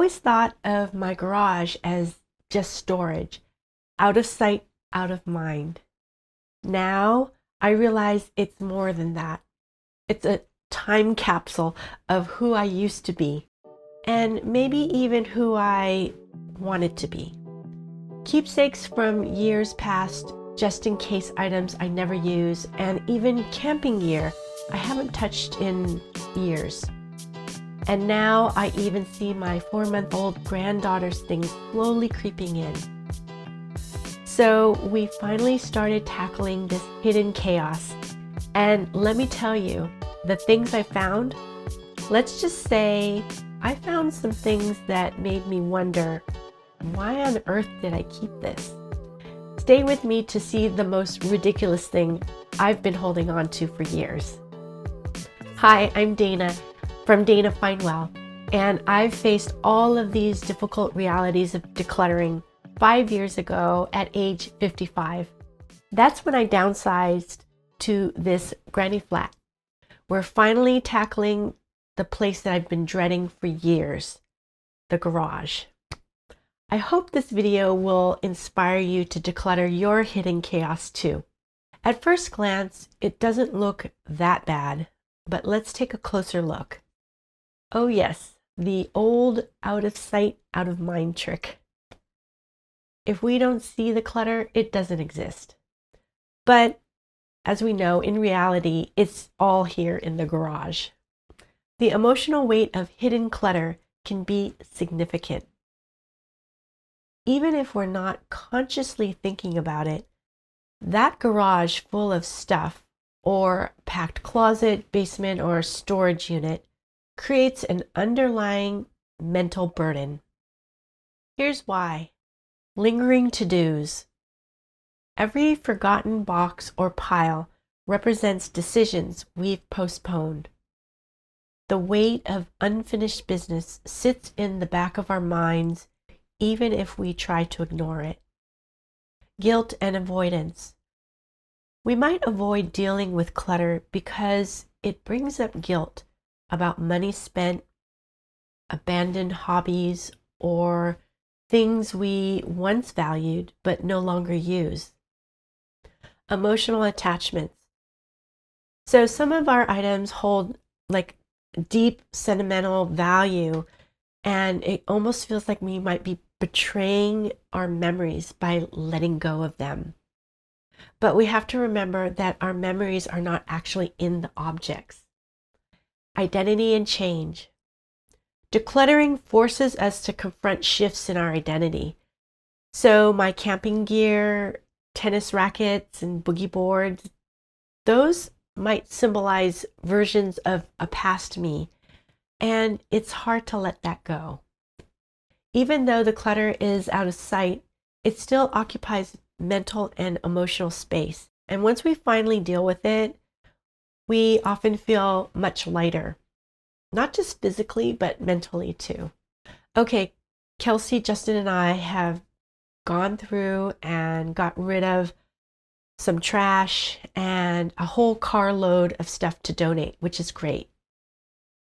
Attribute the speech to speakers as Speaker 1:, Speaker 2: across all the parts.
Speaker 1: always thought of my garage as just storage, out of sight, out of mind. Now I realize it's more than that. It's a time capsule of who I used to be, and maybe even who I wanted to be. Keepsakes from years past, just in case items I never use, and even camping gear I haven't touched in years. And now I even see my 4-month-old granddaughter's things slowly creeping in. So we finally started tackling this hidden chaos. And let me tell you, the things I found, let's just say I found some things that made me wonder, why on earth did I keep this? Stay with me to see the most ridiculous thing I've been holding on to for years. Hi, I'm Dana from Dana Findwell, and I've faced all of these difficult realities of decluttering 5 years ago at age 55. That's when I downsized to this granny flat. We're finally tackling the place that I've been dreading for years, the garage. I hope this video will inspire you to declutter your hidden chaos too. At first glance, it doesn't look that bad, but let's take a closer look. Oh yes, the old out of sight, out of mind trick. If we don't see the clutter, it doesn't exist. But as we know, in reality, it's all here in the garage. The emotional weight of hidden clutter can be significant. Even if we're not consciously thinking about it, that garage full of stuff, or packed closet, basement, or storage unit, creates an underlying mental burden. Here's why. Lingering to-dos. Every forgotten box or pile represents decisions we've postponed. The weight of unfinished business sits in the back of our minds, even if we try to ignore it. Guilt and avoidance. We might avoid dealing with clutter because it brings up guilt about money spent, abandoned hobbies, or things we once valued but no longer use. Emotional attachments. So some of our items hold like deep sentimental value, and it almost feels like we might be betraying our memories by letting go of them. But we have to remember that our memories are not actually in the objects. Identity and change. Decluttering forces us to confront shifts in our identity. So my camping gear, tennis rackets, and boogie boards, those might symbolize versions of a past me, and it's hard to let that go. Even though the clutter is out of sight, it still occupies mental and emotional space. And once we finally deal with it, we often feel much lighter, not just physically, but mentally too. Okay, Kelsey, Justin, and I have gone through and got rid of some trash and a whole carload of stuff to donate, which is great.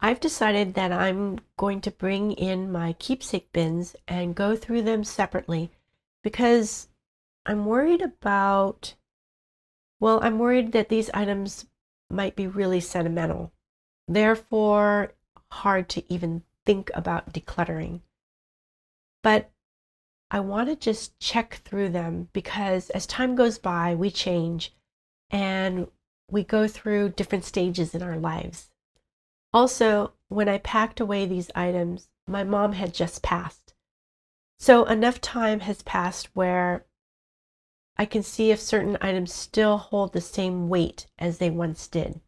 Speaker 1: I've decided that I'm going to bring in my keepsake bins and go through them separately because I'm worried that these items might be really sentimental, therefore hard to even think about decluttering. But I want to just check through them because as time goes by, we change and we go through different stages in our lives. Also, when I packed away these items, my mom had just passed. So enough time has passed where I can see if certain items still hold the same weight as they once did.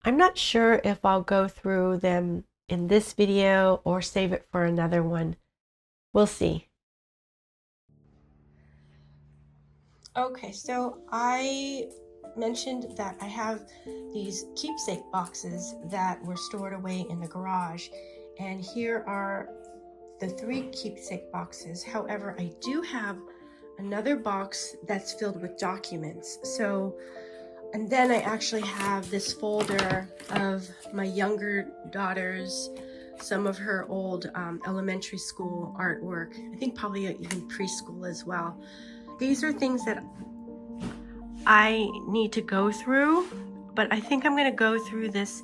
Speaker 1: I'm not sure if I'll go through them in this video or save it for another one. We'll see. Okay, so I mentioned that I have these keepsake boxes that were stored away in the garage, and here are the 3 keepsake boxes. However, I do have another box that's filled with documents. And then I actually have this folder of my younger daughter's some of her old elementary school artwork. I think probably even preschool as well. These are things that I need to go through, but I think I'm going to go through this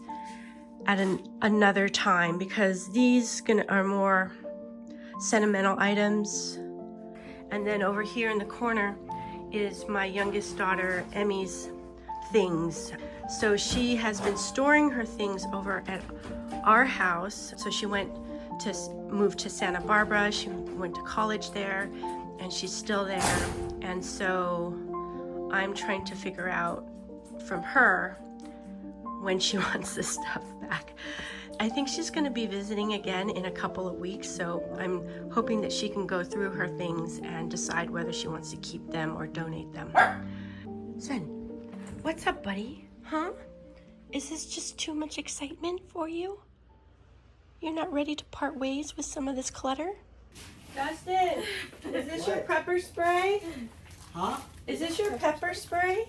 Speaker 1: at another time because these are more sentimental items. And then over here in the corner is my youngest daughter Emmy's things. So she has been storing her things over at our house. So she moved to Santa Barbara. She went to college there and she's still there. And so I'm trying to figure out from her when she wants this stuff back. I think she's going to be visiting again in a couple of weeks, so I'm hoping that she can go through her things and decide whether she wants to keep them or donate them. Sven, what's up, buddy? Huh? Is this just too much excitement for you? You're not ready to part ways with some of this clutter? Dustin, is this your pepper spray?
Speaker 2: Huh?
Speaker 1: Is this your pepper spray?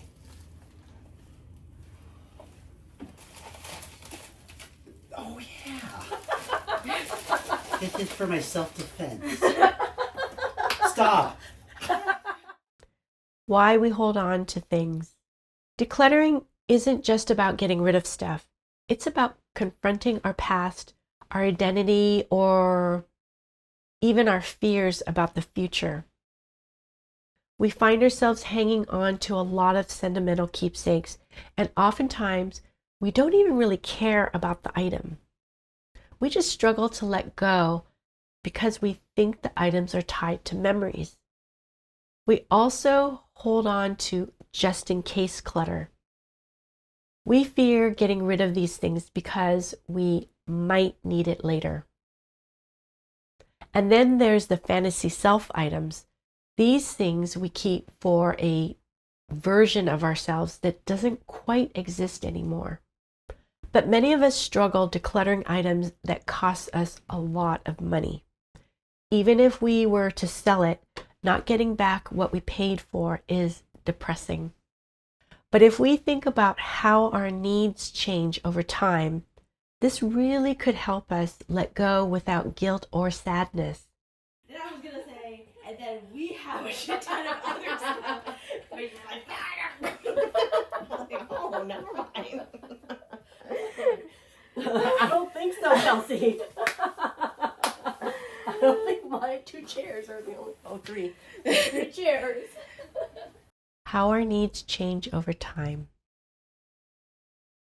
Speaker 2: Oh, yeah. This is for my self-defense. Stop.
Speaker 1: Why we hold on to things. Decluttering isn't just about getting rid of stuff. It's about confronting our past, our identity, or even our fears about the future. We find ourselves hanging on to a lot of sentimental keepsakes, and oftentimes we don't even really care about the item. We just struggle to let go because we think the items are tied to memories. We also hold on to just in case clutter. We fear getting rid of these things because we might need it later. And then there's the fantasy self items. These things we keep for a version of ourselves that doesn't quite exist anymore. But many of us struggle decluttering items that cost us a lot of money. Even if we were to sell it, not getting back what we paid for is depressing. But if we think about how our needs change over time, this really could help us let go without guilt or sadness.
Speaker 3: Then I was gonna say, and then we have a shit ton of other stuff. But you're like, oh, never mind. I don't think so, Kelsey. I don't think my 2 chairs are the only. Oh, 3. 3 chairs.
Speaker 1: How our needs change over time.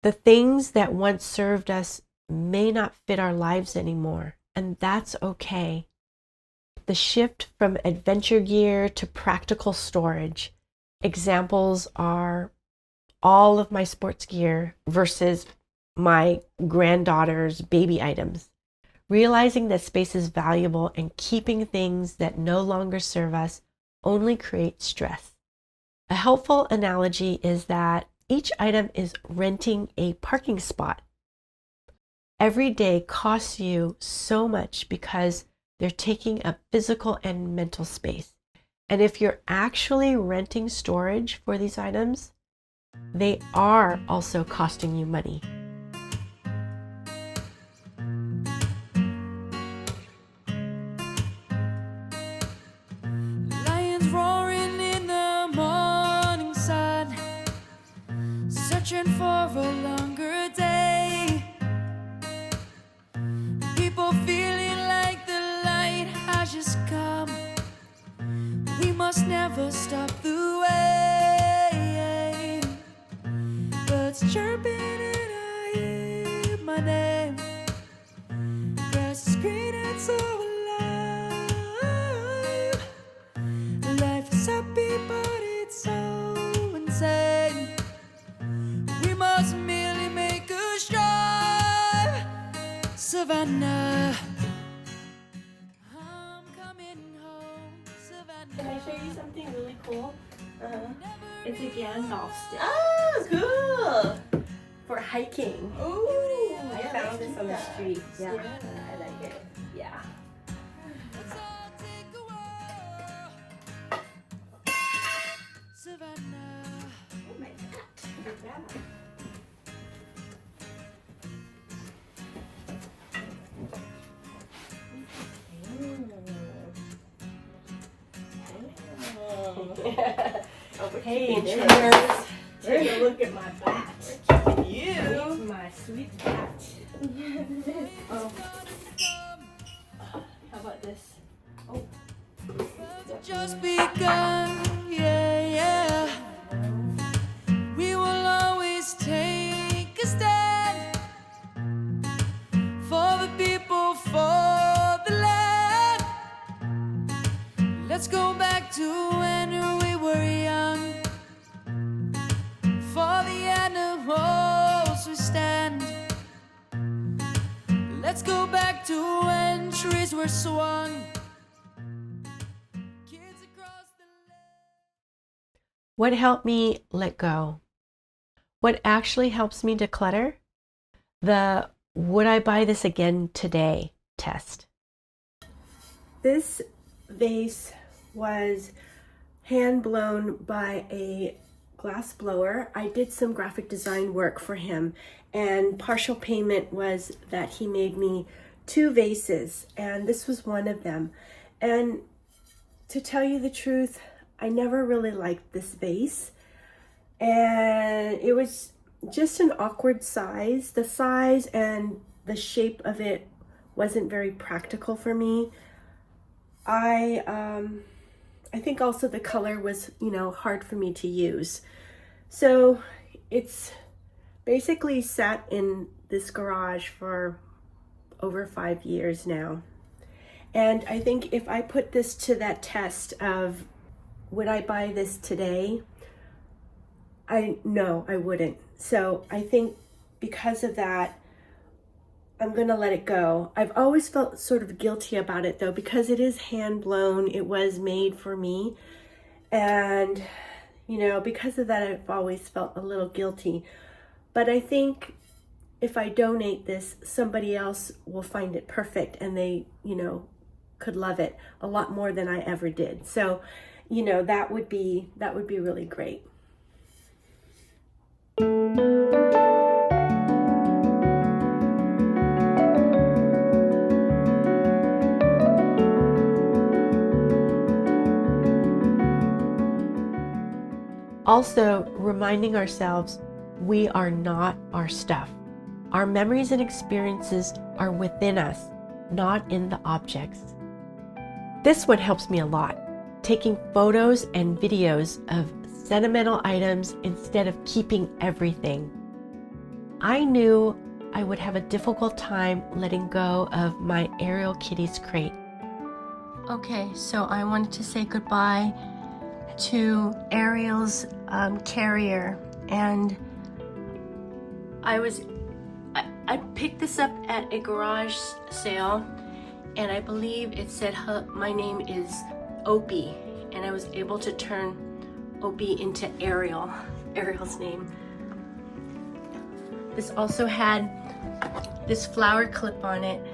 Speaker 1: The things that once served us may not fit our lives anymore, and that's okay. The shift from adventure gear to practical storage. Examples are all of my sports gear versus my granddaughter's baby items. Realizing that space is valuable and keeping things that no longer serve us only creates stress. A helpful analogy is that each item is renting a parking spot. Every day costs you so much because they're taking up physical and mental space. And if you're actually renting storage for these items, they are also costing you money.
Speaker 4: Lions roaring in the morning sun, searching for a longer day. People feeling like the light has just come. We must never stop the way. Birds chirping and I hear my name. Grass is green and so alive. Life is happy but it's so insane. We must merely make a strive. Savannah, I'm coming home. Savannah.
Speaker 3: Can I show you something really cool? It's a Gandalf stick.
Speaker 5: Oh, cool!
Speaker 3: For hiking.
Speaker 5: Ooh,
Speaker 3: I found this on the street. Yeah.
Speaker 5: I like it.
Speaker 3: Yeah.
Speaker 4: Let's all take a walk. Savannah.
Speaker 3: Oh my God. Hey,
Speaker 5: this.
Speaker 3: Take a look at my bat.
Speaker 5: You.
Speaker 3: My sweet bat. Oh. How about this?
Speaker 4: Just begun, yeah, yeah. We will always take a stand for the people, for the land. Let's go back to when we were young. For the animals we stand. Let's go back to when trees were swung.
Speaker 1: What helped me let go? What actually helps me declutter? The would I buy this again today test.
Speaker 5: This vase was hand blown by a glass blower. I did some graphic design work for him, and partial payment was that he made me 2 vases, and this was one of them. And to tell you the truth, I never really liked this vase, and it was just an awkward size. The size and the shape of it wasn't very practical for me. I think also the color was, hard for me to use. So it's basically sat in this garage for over 5 years now. And I think if I put this to that test of would I buy this today, I wouldn't. So I think because of that, I'm gonna let it go. I've always felt sort of guilty about it though, because it is hand blown, it was made for me. And, because of that, I've always felt a little guilty. But I think if I donate this, somebody else will find it perfect and they, could love it a lot more than I ever did. So, that would be really great.
Speaker 1: Also, reminding ourselves we are not our stuff. Our memories and experiences are within us, not in the objects. This one helps me a lot, taking photos and videos of sentimental items instead of keeping everything. I knew I would have a difficult time letting go of my Ariel Kitties crate. Okay, so I wanted to say goodbye to Ariel's carrier, and I picked this up at a garage sale, and I believe it said my name is Opie, and I was able to turn Opie into Ariel's name. This also had this flower clip on it,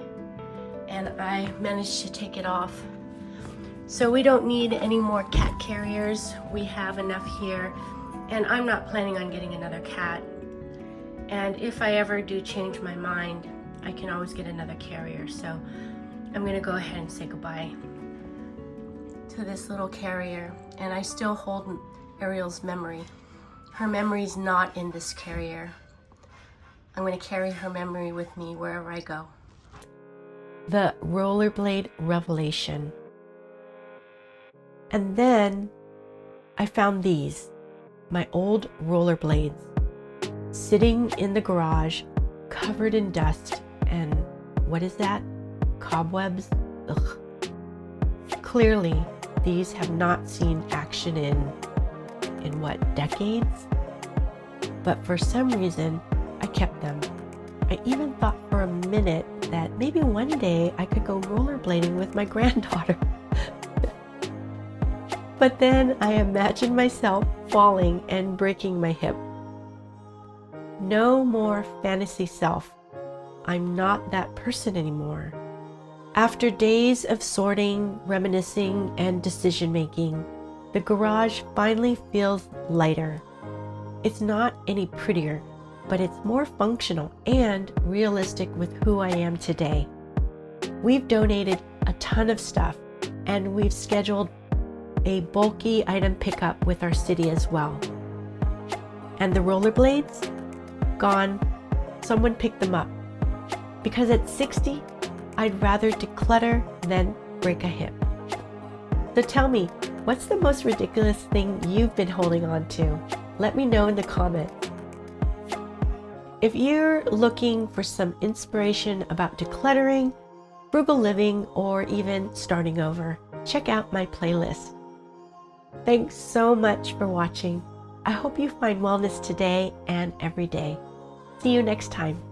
Speaker 1: and I managed to take it off. So we don't need any more cat carriers. We have enough here, and I'm not planning on getting another cat. And if I ever do change my mind, I can always get another carrier. So I'm gonna go ahead and say goodbye to this little carrier. And I still hold Ariel's memory. Her memory's not in this carrier. I'm gonna carry her memory with me wherever I go. The rollerblade revelation. And then I found these, my old rollerblades, sitting in the garage, covered in dust and what is that? Cobwebs? Ugh. Clearly, these have not seen action in what, decades? But for some reason, I kept them. I even thought for a minute that maybe one day I could go rollerblading with my granddaughter. But then I imagined myself falling and breaking my hip. No more fantasy self. I'm not that person anymore. After days of sorting, reminiscing, and decision making, the garage finally feels lighter. It's not any prettier, but it's more functional and realistic with who I am today. We've donated a ton of stuff, and we've scheduled a bulky item pickup with our city as well. And the rollerblades? Gone. Someone picked them up. Because at 60, I'd rather declutter than break a hip. So tell me, what's the most ridiculous thing you've been holding on to? Let me know in the comments. If you're looking for some inspiration about decluttering, frugal living, or even starting over, check out my playlist. Thanks so much for watching. I hope you find wellness today and every day. See you next time.